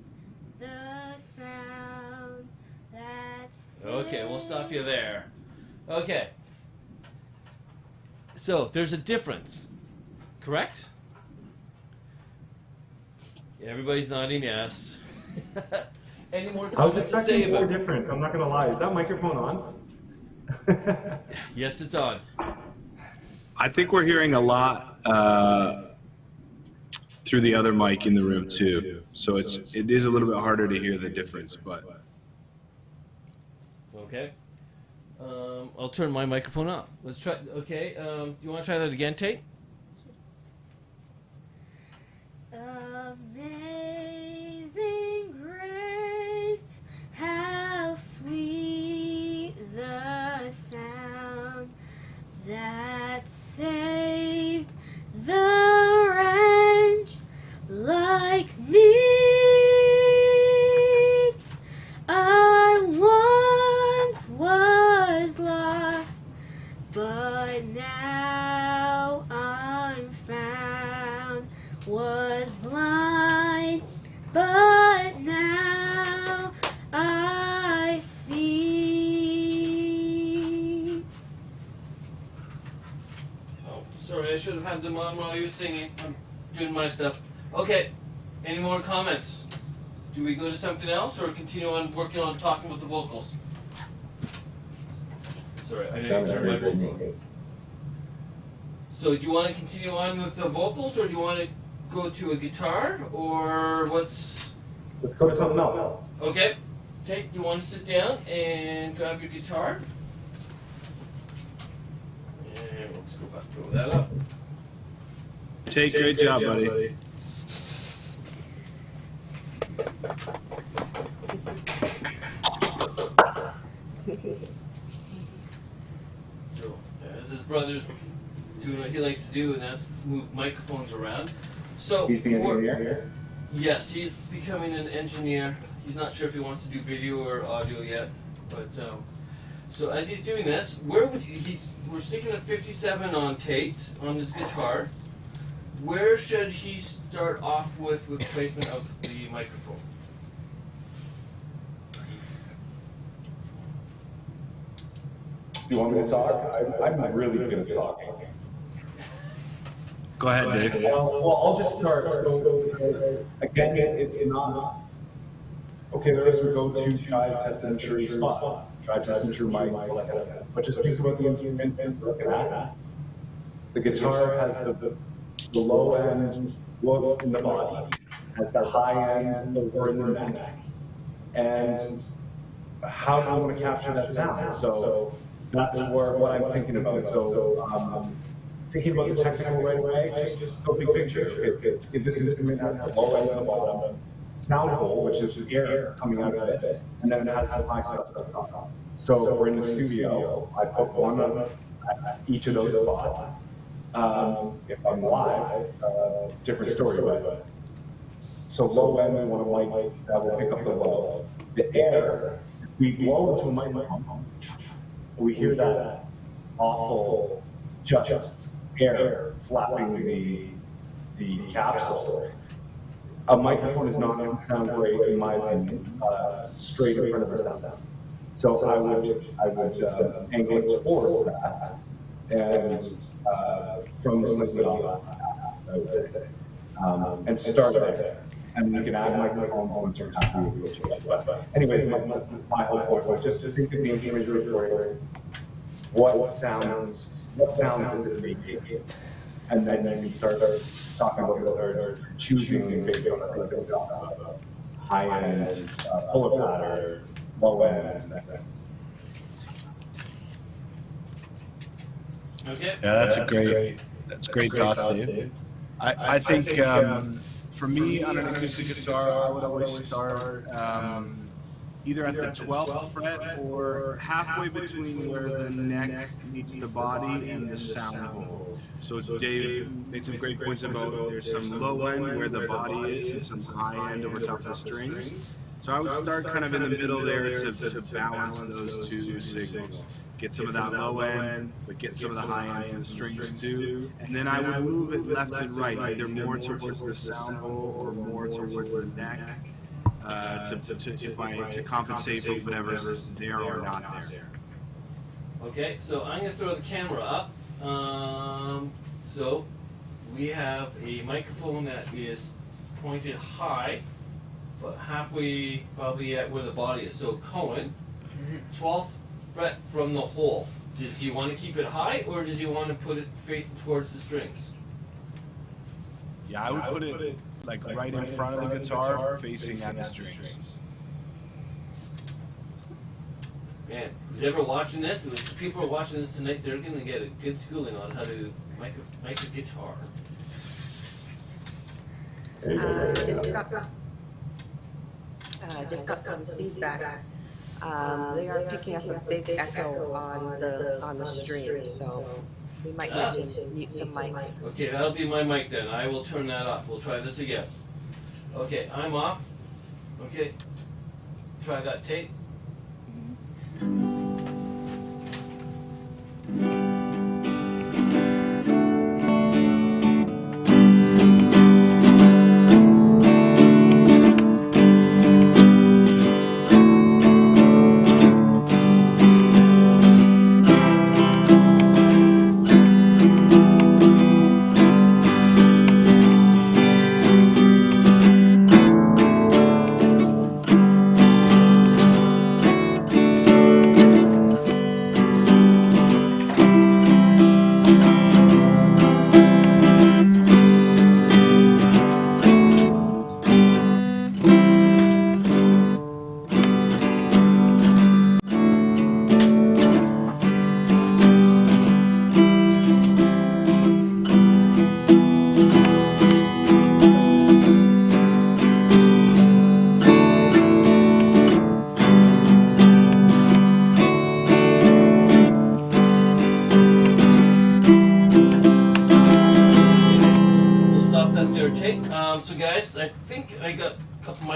the sound that Okay, we'll stop you there. Okay. So, there's a difference. Correct? Everybody's nodding yes. Any more I was comments to say expecting more about it? difference. I'm not going to lie. Is that microphone on? Yes, it's on. I think we're hearing a lot through the other mic in the room too. So it is a little bit harder to hear the difference, but Okay. I'll turn my microphone off. Let's try. Okay. Do you want to try that again, Tate? Amazing grace, how sweet the sound that saved the wretch like me. I once was lost, but now I'm found. Was blind, but now I see. Oh, sorry. I should have had them on while you were singing. I'm doing my stuff. Okay. Any more comments? Do we go to something else or continue on working on talking with the vocals? Sorry, I didn't turn my vocals on. So do you want to continue on with the vocals, or do you want to go to a guitar, or what's... Let's go to something else. Okay. Tate, do you want to sit down and grab your guitar? And let's go back, throw that up. Take great job, buddy. So, as his brother's doing what he likes to do, and that's move microphones around. So, He's the engineer. yes, he's becoming an engineer. He's not sure if he wants to do video or audio yet, but so as he's doing this, we're sticking a 57 on Tate on his guitar. Where should he start off with placement of the microphone? Do you want me to talk? I'm really good at talking. Go ahead, Dave. Well, I'll just start. So, again, it's not. Okay, there's we go to try, test, and ensure your spots. Try, test, ensure mic, but just think about the instrument and look at that. The guitar has the low end woof in the body, has the high end over in the neck. And how do I want to capture that sound? So that's what I'm thinking about. So thinking about the technical right away, just go big picture. If this instrument has the low end and the bottom, sound hole, which is air coming out of it, and then it has some high stuff at the top. So if we're in the studio, I put one on each of those spots. If I'm live, different story, but so low end, we want a mic that will pick up the low. The air, if we blow into a microphone, we hear that awful just air flapping the capsule. A microphone is not going to sound great, in my opinion, straight in front of the sound. So I would angle it towards that, and from the liquid off, I would say, and start there. And we can add microphone once you're happy with the change. But anyway, my whole point was just think of the imagery for what sounds is it making, and then you start talking about whether choosing based on the things that we talked about, high end, pull pattern, low end. Okay. Yeah, that's great thoughts, Dave. I think for me on an acoustic guitar, I would always start either at the 12th fret or halfway between where the neck meets the body and the sound hole. So Dave made some great points about there's some low end where the body is and some high end over top of the strings. So I would start kind of in the middle there to balance those two signals. Get some of that low end, but get some of the high end from the strings too. And then I would move it left and right, either more towards the sound hole or more towards the neck, to compensate for whatever's there or not there. Okay, so I'm going to throw the camera up. So we have a microphone that is pointed high, but halfway probably at where the body is. So Cohen, 12th fret from the hole. Does he want to keep it high, or does he want to put it facing towards the strings? Yeah, I would put it like right in front of the guitar, facing at the strings. Man, who's ever watching this? And if people are watching this tonight, they're going to get a good schooling on how to mic a guitar. Just got some feedback. They are picking up a big echo on the stream, so we might need to mute some mics. Okay, that'll be my mic then. I will turn that off. We'll try this again. Okay, I'm off. Okay, try that tape.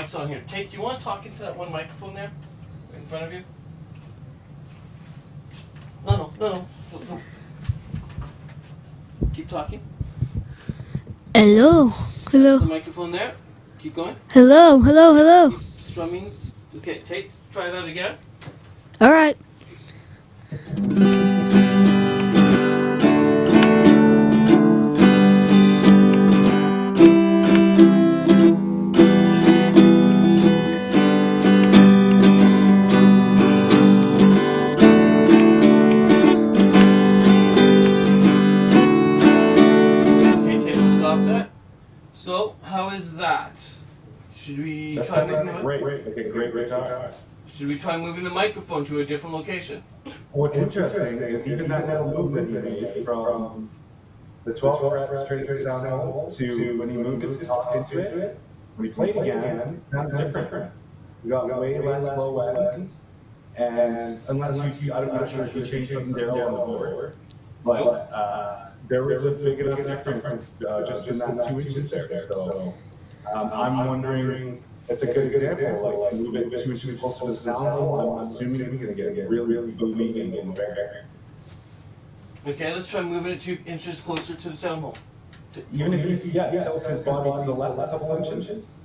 mics on here. Tate, do you want to talk into that one microphone there in front of you? No. Go. Keep talking. Hello. The microphone there. Keep going. Hello. Keep strumming. Okay, Tate, try that again. All right. Okay, Tate, we'll stop that. So, how is that? Should we That try sounds moving great. Like a great guitar. Should we try moving the microphone to a different location? What's interesting is even that little move that he made from the 12th fret straight sound level to when he moved it to talk into it, when he played again, it sounded different. We got way less low end, and unless you, I'm not sure if you changed something there on the board, but there was a big enough difference just in that 2 inches there. So I'm wondering. It's a good example. Like move it 2 inches closer to the sound hole. I'm assuming it's going to get really booming and very. Okay, let's try moving it 2 inches closer to the sound hole. Even if he tilts his body to the left a couple inches.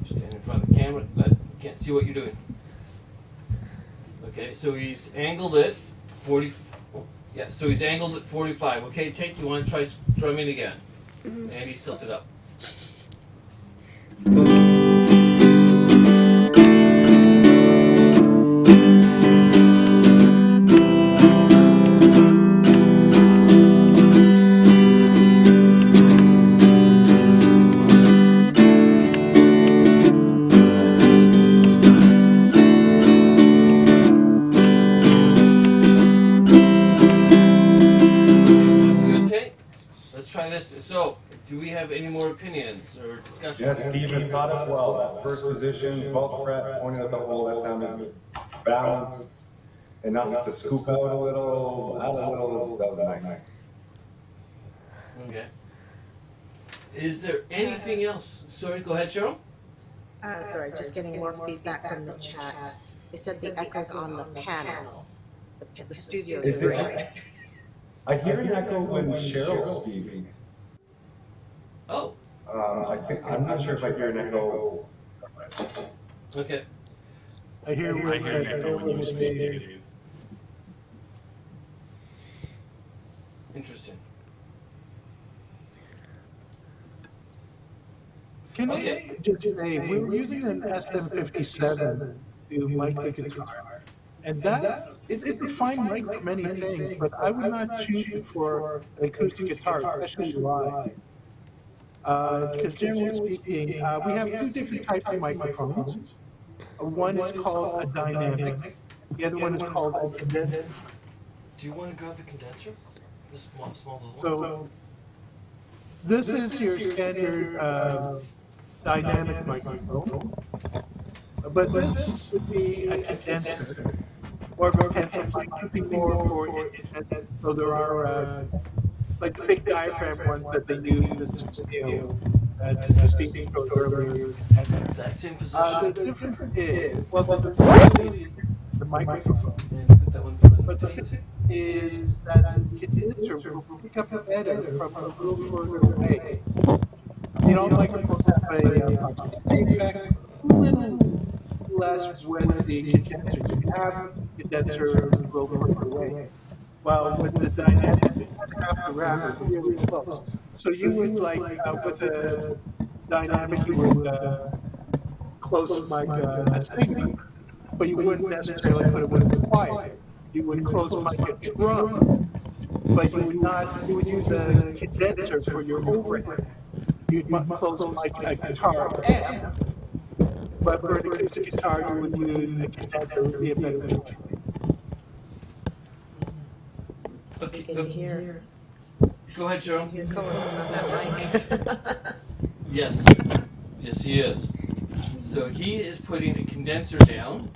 Stand in front of the camera. I can't see what you're doing. Okay, so he's angled it 40. Yeah, so he's angled at 45. Okay, Tate, do you want to try strumming again? And he's tilted up. Try this. So, do we have any more opinions or discussion? Yes, Steve has taught us well. That first position, 12th fret, pointing at the hole, that sounded balanced, enough to scoop out a little, that was nice. Okay. Is there anything else? Sorry, go ahead, Cheryl. Sorry, just getting more feedback from the chat. They said the echo's on the panel. The studio's Is great. it? I hear an echo when Cheryl speaks. Oh. I'm not sure if I hear an echo. Okay. I hear an echo when you speak, Dave. Interesting. Can Okay. I just say, we were using an SM57 to mic the guitar, and that it's a fine mic for many things, but I would not choose it for an acoustic guitar, especially live. Because generally speaking, we have two different types of microphones. One is called a dynamic, the other one is called a condenser. Do you want to grab the condenser? This small little one? So this is your standard dynamic microphone, but this would be a condenser or a pencil mic, something more for condenser. So there are like the big diaphragm ones that they use that Steve showed earlier. Exact same The position. difference is, well, the microphone, Put that one in but the the tape. thing is that the condenser will pick up better from a little further away. You know, microphones have a proximity effect, a little less with the condenser. You can have condenser a little further away. Well, with the dynamic, you have to wrap it really close. So you would with a dynamic, you would close mic a signal, but you wouldn't necessarily put it with a quiet. You would close mic a drum, but you would not. You would use a condenser for your overhead. You'd close mic a guitar amp, but for an acoustic guitar, you would use a condenser. Would be a better choice. Okay, Can you hear? go ahead, Cheryl. You're going on that mic. Yes. Yes, he is. So he is putting a condenser down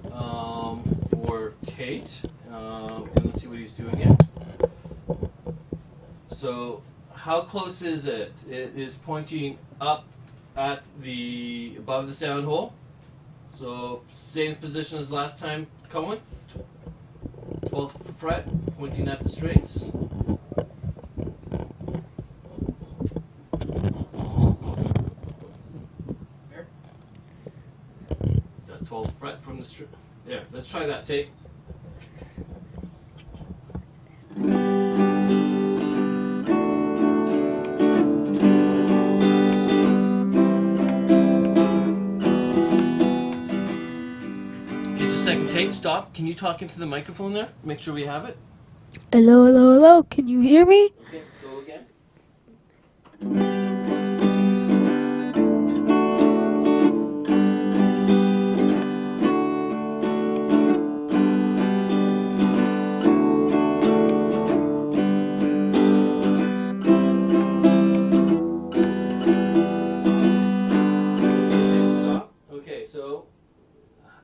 for Tate. And let's see what he's doing here. So how close is it? It is pointing up at the above the sound hole. So same position as last time, Cohen. 12th fret, pointing at the strings. Is that 12th fret from the string? There, let's try that tape. Second take, stop. Can you talk into the microphone there? Make sure we have it. Hello, hello, hello. Can you hear me? Okay, go again. Okay, stop. Okay, so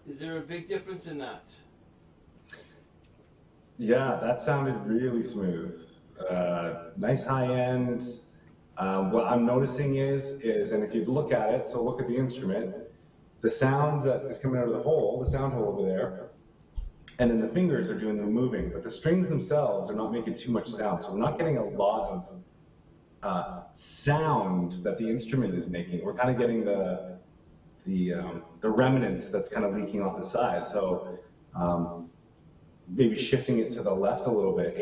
is there a big difference in that? Yeah, that sounded really smooth. Nice high end. What I'm noticing is, and if you look at it, so look at the instrument, the sound that is coming out of the hole, the sound hole over there, and then the fingers are doing the moving, but the strings themselves are not making too much sound. So we're not getting a lot of sound that the instrument is making. We're kind of getting the remnants that's kind of leaking off the side. So maybe shifting it to the left a little bit,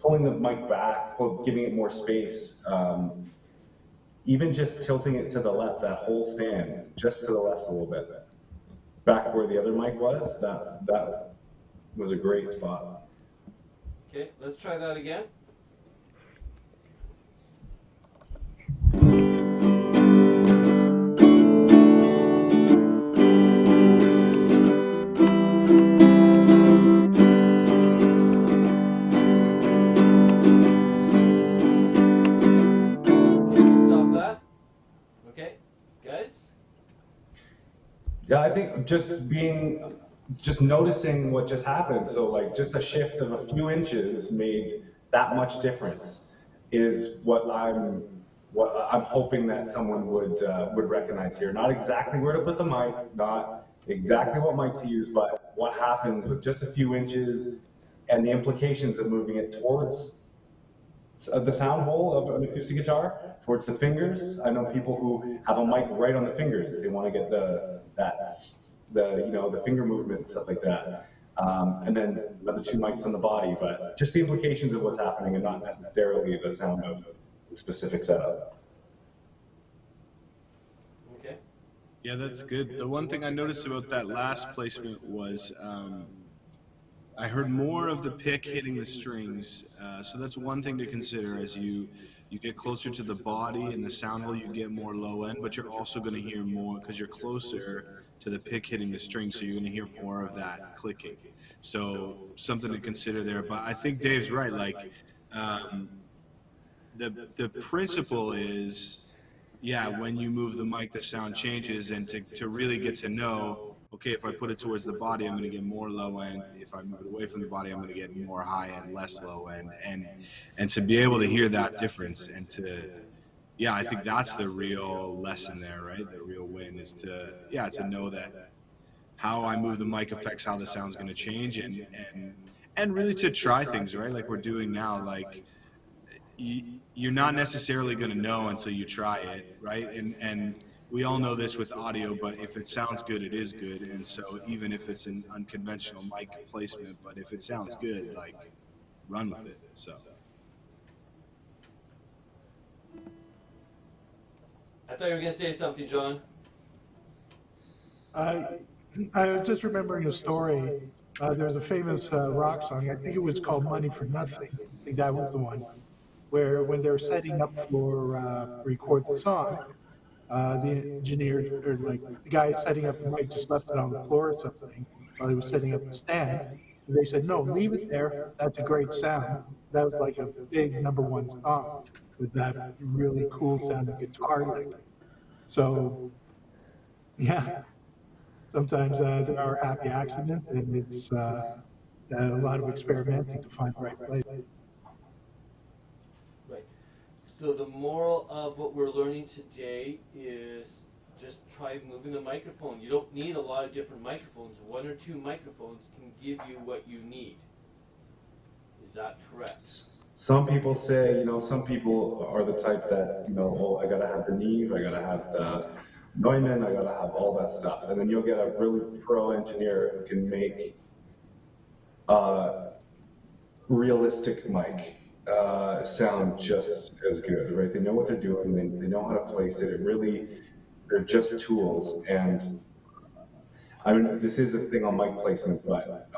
pulling the mic back, giving it more space. Even just tilting it to the left, that whole stand, just to the left a little bit. Back where the other mic was, that was a great spot. Okay, let's try that again. Yeah, I think just noticing what just happened. So like just a shift of a few inches made that much difference is what I'm hoping that someone would recognize here. Not exactly where to put the mic, not exactly what mic to use, but what happens with just a few inches and the implications of moving it towards the sound hole of an acoustic guitar, towards the fingers. I know people who have a mic right on the fingers if they want to get the finger movement and stuff like that. And then another two mics on the body, but just the implications of what's happening and not necessarily the sound of the specific setup. Okay. Yeah, that's good. The one thing I noticed about that last placement was I heard more of the pick hitting the strings. So that's one thing to consider as you get closer to the body and the sound hole, you get more low end, but you're also going to hear more because you're closer to the pick hitting the strings, so you're going to hear more of that clicking. So something to consider there. But I think Dave's right. Like the principle is, yeah, when you move the mic, the sound changes, and to really get to know, okay, if I put it towards the body, I'm going to get more low end. If I move it away from the body, I'm going to get more high end, less low end. And to be able to hear that difference and yeah, I think that's the real lesson there, right? The real win is to know that how I move the mic affects how the sound's going to change and really to try things, right? Like we're doing now, like you're not necessarily going to know until you try it, right? And we all know this with audio, but if it sounds good, it is good. And so even if it's an unconventional mic placement, but if it sounds good, like run with it. So. I thought you were going to say something, John. I was just remembering a story. There's a famous rock song. I think it was called Money for Nothing. I think that was the one. Where when they were setting up for record the song, the engineer, or like the guy setting up the mic, just left it on the floor or something while he was setting up the stand. And they said, no, leave it there. That's a great sound. That was like a big #1 song with that really cool sounding guitar lick. So, yeah, sometimes there are happy accidents, and it's a lot of experimenting to find the right place. Right. So the moral of what we're learning today is just try moving the microphone. You don't need a lot of different microphones. 1 or 2 microphones can give you what you need. Is that correct? Some people say, some people are the type that, oh, I gotta have the Neve, I gotta have the Neumann, I gotta have all that stuff. And then you'll get a really pro engineer who can make realistic mic sound just as good, right? They know what they're doing, they know how to place it. They're just tools. And I mean, this is a thing on mic placement, but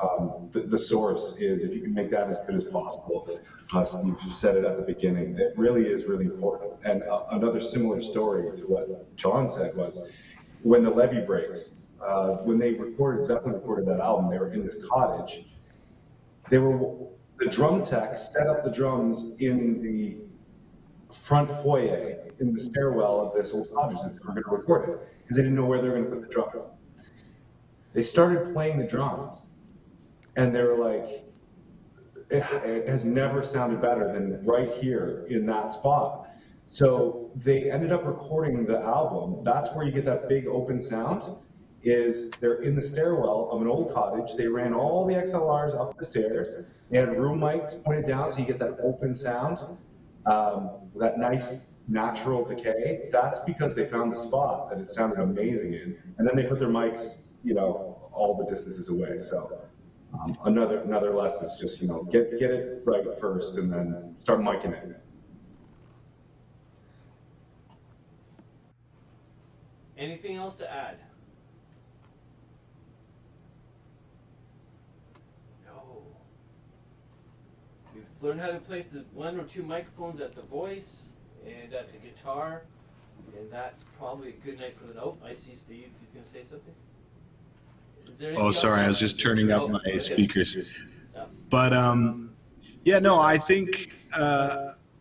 the source is, if you can make that as good as possible, Steve said it at the beginning, it really is really important. And another similar story to what John said was, when the levee breaks, when Zeppelin recorded that album, they were in this cottage. The drum tech set up the drums in the front foyer, in the stairwell of this old cottage that they were going to record it, because they didn't know where they were going to put the drum. They started playing the drums, and they were like, it has never sounded better than right here in that spot. So they ended up recording the album. That's where you get that big open sound, is they're in the stairwell of an old cottage. They ran all the XLRs up the stairs. They had room mics pointed down so you get that open sound, that nice natural decay. That's because they found the spot that it sounded amazing in. And then they put their mics, all the distances away. So another lesson is just, get it right first and then start micing it. Anything else to add? No. We've learned how to place the 1 or 2 microphones at the voice and at the guitar, and that's probably a good night for the note. I see Steve, he's going to say something. Oh, sorry, I was just turning up my speakers. But yeah, no, I think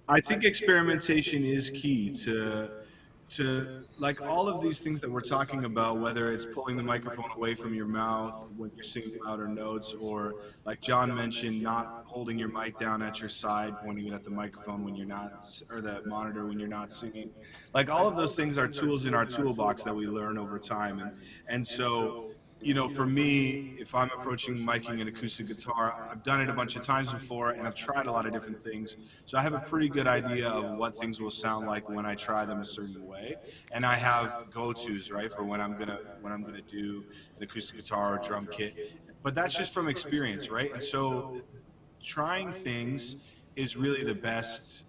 experimentation is key to like all of these things that we're talking about, whether it's pulling the microphone away from your mouth when you're singing louder notes, or like John mentioned, not holding your mic down at your side, pointing it at the microphone when you're not, or the monitor when you're not singing. Like all of those things are tools in our toolbox that we learn over time. And so, for me, if I'm approaching miking an acoustic guitar, I've done it a bunch of times before, and I've tried a lot of different things. So I have a pretty good idea of what things will sound like when I try them a certain way. And I have go-tos, right, for when I'm gonna do an acoustic guitar or drum kit. But that's just from experience, right? And so trying things is really the best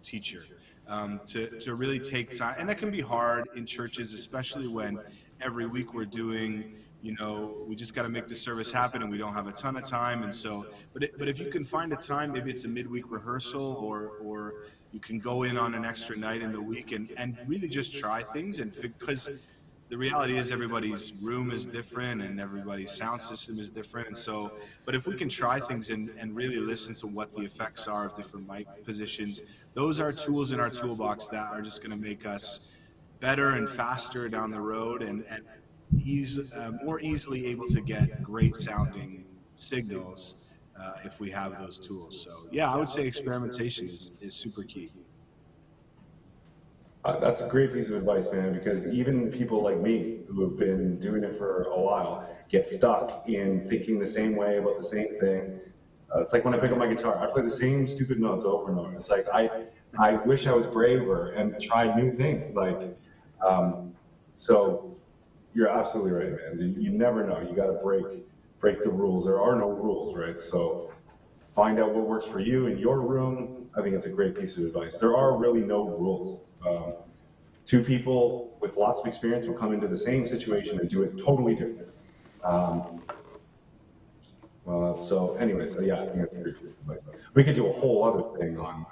teacher. To really take time, and that can be hard in churches, especially when every week we're doing, we just got to make the service happen and we don't have a ton of time. And so, but if you can find a time, maybe it's a midweek rehearsal, or you can go in on an extra night in the week and really just try things, and because the reality is everybody's room is different and everybody's sound system is different. And so, but if we can try things and really listen to what the effects are of different mic positions, those are tools in our toolbox that are just going to make us better and faster down the road, and more easily able to get great sounding signals if we have those tools. So yeah, I would say experimentation is super key. That's a great piece of advice, man, because even people like me who have been doing it for a while get stuck in thinking the same way about the same thing. It's like when I pick up my guitar, I play the same stupid notes over and over. It's like I wish I was braver and tried new things. So you're absolutely right, man. You never know. You got to break the rules. There are no rules, right? So find out what works for you in your room. I think it's a great piece of advice. There are really no rules. 2 people with lots of experience will come into the same situation and do it totally different. So anyway, yeah, I think that's a great piece of advice. We could do a whole other thing on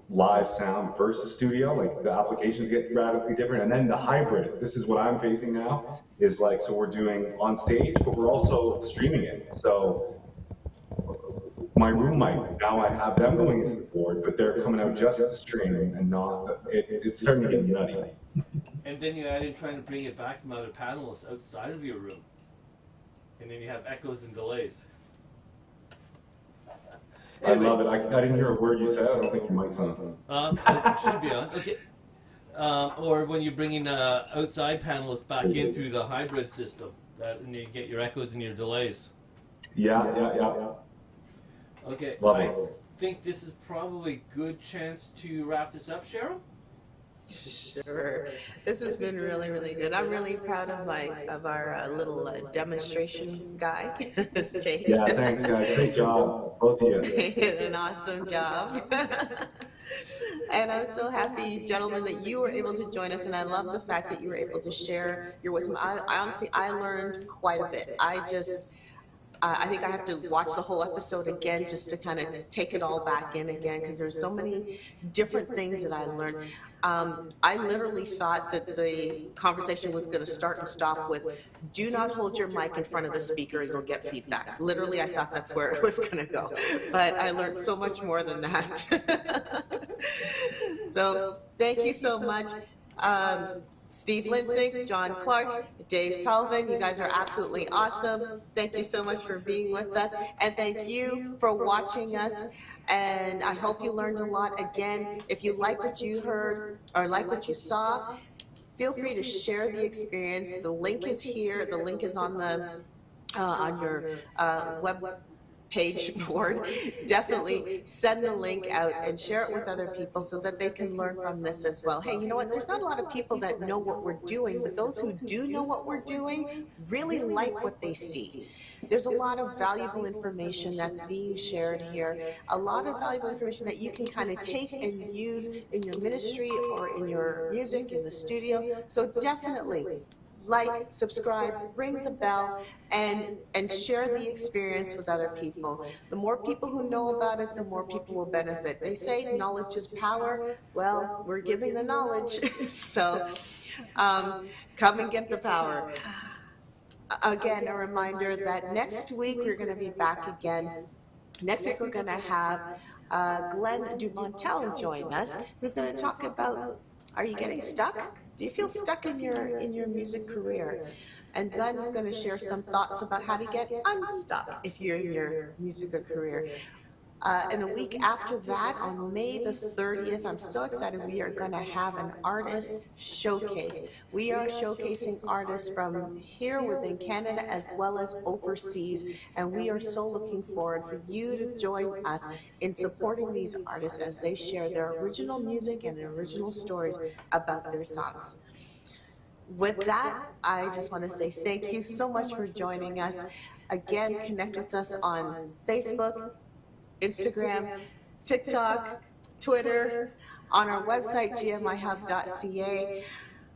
live sound versus studio, like the applications get radically different, and then the hybrid. This is what I'm facing now, is like, so we're doing on stage, but we're also streaming it. So my room mic, now I have them going into the board, but they're coming out just the stream and not, it's starting to get nutty. And then you add in trying to bring it back from other panelists outside of your room. And then you have echoes and delays. I love it. I didn't hear a word you said. I don't think your mic's on. It should be on. Okay. Or when you're bringing outside panelists back in through the hybrid system, and you get your echoes and your delays. Yeah. Okay. Love I it. think this is probably a good chance to wrap this up, Cheryl. Sure. This has been really, really good. I'm really proud of our little demonstration guy. Jake. Yeah, thanks, guys. Great job, both of you. An awesome job. And I'm so happy, gentlemen, that you were able to join us, and I love the fact that you were able to share your wisdom. I honestly, I learned quite a bit. I think I have to watch the whole episode again just to kind of take it all back in again, because there's so many different things that I learned. I literally thought that the conversation was going to start and stop with, do not hold your mic in front of the speaker, you'll get feedback. Literally, I thought that's where it was going to go. But I learned so much more than that. So thank you so much. Steve Lensink, John Clarke, Dave Calvin, you guys are absolutely awesome. Thank you so much for being with us. And thank you for watching us. And I hope you learned a lot. Again, if you like what you heard or like what you saw, feel free to share the experience. The link is here. The link is on your web page board. Definitely send the link out and share it with other people so that they can learn from this as well. Hey, you know what? There's not a lot of people that know what we're doing, but those who do know what we're doing really like what they see. There's a lot of valuable information that's being shared here, a lot of valuable information that you can kind of take and use in your ministry or in your music, in the studio. So definitely like, subscribe, ring the bell, and share the experience with other people. The more people who know about it, the more people will benefit. They say knowledge is power. Well, we're giving the knowledge. So come and get the power. Again, a reminder that next week we're going to be back again. Next week we're going to have Glenn Dumontel join us, who's going to talk about, are you getting stuck? Do you feel stuck in your music career? And Glenn is going to share some thoughts about how to get unstuck if you're in your music career. And the week after that, on May the 30th, I'm so excited, we are going to have an artist showcase. We are showcasing artists from here within Canada as well as overseas, and we are so looking forward for you to join us in supporting these artists as they share their original music and their original stories about their songs. With that, I just want to say thank you so much for joining us. Again, connect with us on Facebook, Instagram, TikTok, Twitter, on our website, GMIHub.ca.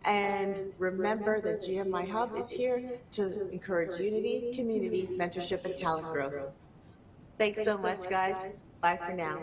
And remember that GMIHub is here to encourage unity, community, mentorship, and talent growth. Thanks so much, guys. Bye for now.